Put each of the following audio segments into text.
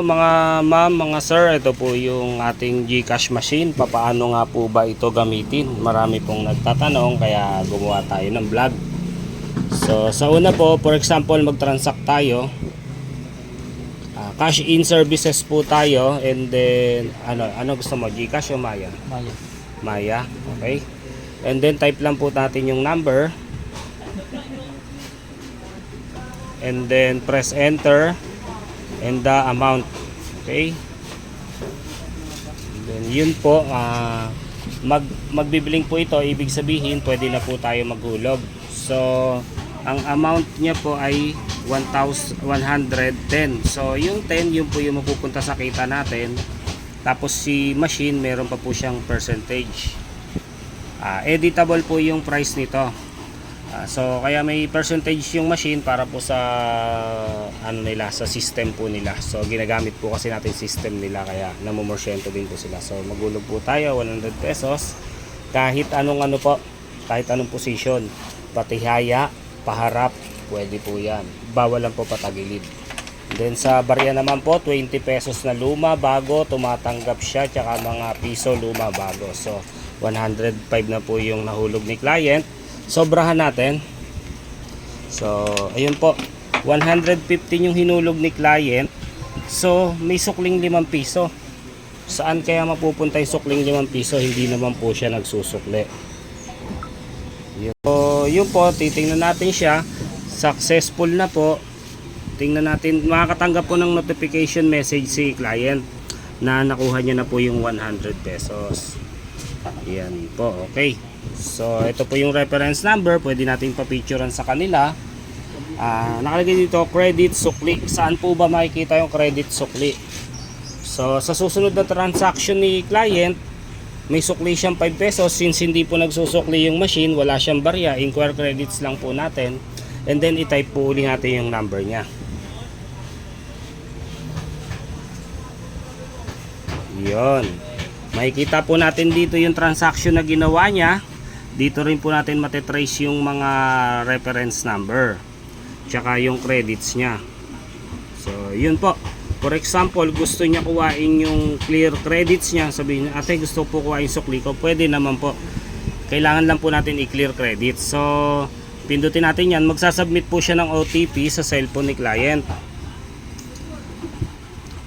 mga ma'am, mga sir, ito po yung ating GCash machine. Papaano nga po ba ito gamitin? Marami pong nagtatanong kaya gumawa tayo ng vlog. So sa una po, for example, mag-transact tayo. Cash in services po tayo, and then ano gusto mo, GCash o Maya? Maya, okay. And then type lang po natin yung number. And then press enter and the amount. Okay. And then yun po, magbibiling po ito, ibig sabihin pwede na po tayo maghulog. So ang amount niya po ay 1,110. So yung 10, yun po yung mapupunta sa kita natin. Tapos si machine, meron pa po siyang percentage. Editable po yung price nito. So kaya may percentage yung machine para po sa nila, sa system po nila. So ginagamit po kasi natin system nila, kaya namumorsyento din po sila. So maghulog po tayo 100 pesos kahit anong kahit anong position, patihaya, paharap, pwede po yan. Bawal lang po patagilid. Then sa barya naman po, 20 pesos na luma, bago, tumatanggap siya, tsaka mga piso luma, bago. So 105 na po yung nahulog ni client. Sobrahan natin. So ayun po, 115 yung hinulog ni client. So may sukling 5 piso. Saan kaya mapupunta yung sukling 5 piso? Hindi naman po siya nagsusukli. So yun po, titingnan natin siya. Successful na po. Tingnan natin, makakatanggap po ng notification message si client na nakuha niya na po yung 100 pesos. Yan po, okay. So ito po yung reference number, pwede natin pa-picturean sa kanila. Nakalagay dito credit sukli. Saan po ba makikita yung credit sukli? So sa susunod na transaction ni client, may sukli siyang 5 pesos. Since hindi po nagsusukli yung machine, wala siyang barya, inquire credits lang po natin. And then i-type po uli natin yung number niya. Yun. Makikita po natin dito yung transaction na ginawa niya. Dito rin po natin matetrace yung mga reference number, tsaka yung credits niya. So yun po. For example, gusto niya kuhain yung clear credits niya. Sabihin niya, ate gusto po kuhain sukli ko. Pwede naman po. Kailangan lang po natin i-clear credits. So pindutin natin yan. Magsasubmit po siya ng OTP sa cellphone ni client.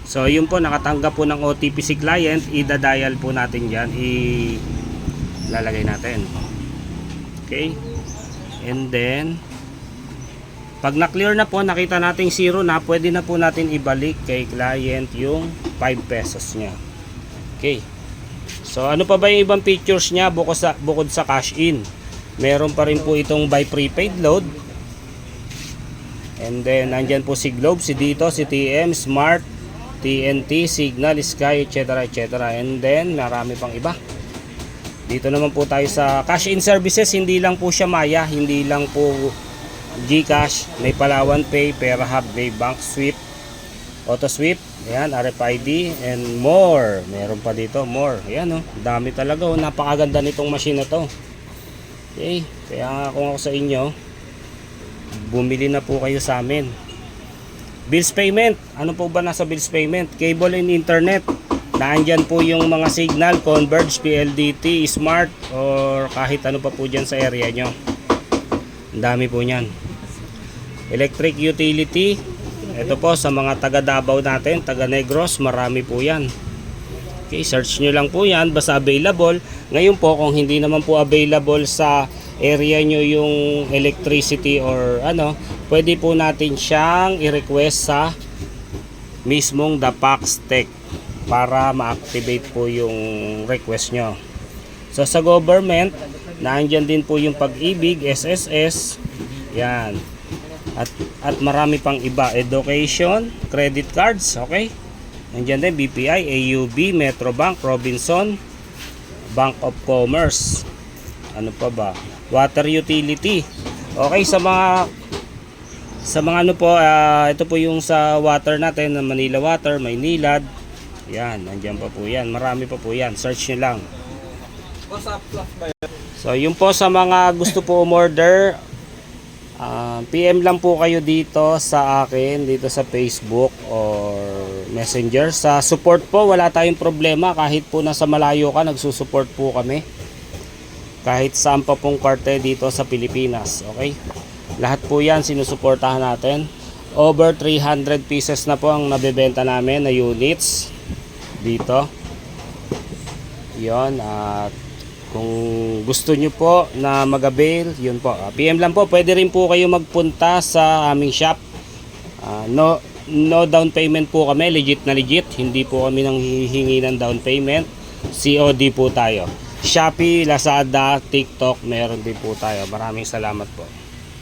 So yun po, nakatanggap po ng OTP si client. I-dial po natin dyan. Ilalagay natin. Okay. And then pag na-clear na po, nakita natin 0 na, pwede na po natin ibalik kay client yung 5 pesos niya. Okay. So ano pa ba yung ibang features niya bukod sa cash in? Meron pa rin po itong buy prepaid load. And then nandyan po si Globe, si Dito, si TM, Smart, TNT, Signal, Sky, etc. etc. And then marami pang iba. Dito naman po tayo sa cash in services. Hindi lang po siya Maya, hindi lang po GCash, may Palawan Pay, Perahub, may Bank Sweep, Auto Sweep, ayan, RFID, and more. Meron pa dito, more. Ayan, dami talaga, napakaganda nitong machine na to. Okay, kaya kung ako sa inyo, bumili na po kayo sa amin. Bills payment, ano po ba nasa bills payment? Cable and internet, naandyan po yung mga Signal, Converge, PLDT, Smart, or kahit ano pa po dyan sa area nyo. Ang dami po nyan. Electric utility, ito po sa mga taga Davao natin, taga Negros, marami po yan. Okay, search nyo lang po yan, basta available. Ngayon po, kung hindi naman po available sa area nyo yung electricity or pwede po natin siyang i-request sa mismong Dapax Tech para ma-activate po yung request nyo. So sa government, naandyan din po yung Pag-ibig, SSS, yan. At marami pang iba. Education, credit cards, okay? Nandiyan din BPI, AUB, Metrobank, Robinson, Bank of Commerce. Ano pa ba? Water utility. Okay, sa mga ito po yung sa water natin, na Manila Water, Maynilad. Yan, nandiyan pa po yan. Marami pa po yan. Search nyo lang. So, yun po sa mga gusto po umorder, PM lang po kayo dito sa akin, dito sa Facebook or Messenger. Sa support po, wala tayong problema. Kahit po nasa malayo ka, nagsusupport po kami. Kahit saan pa pong parte dito sa Pilipinas. Okay? Lahat po yan sinusuportahan natin. Over 300 pieces na po ang nabebenta namin na units dito. Yon. At kung gusto nyo po na mag-avail, yun po. PM lang po. Pwede rin po kayo magpunta sa aming shop. No down payment po kami, legit na legit. Hindi po kami nang hihingi ng down payment. COD po tayo. Shopee, Lazada, TikTok, meron din po tayo. Maraming salamat po.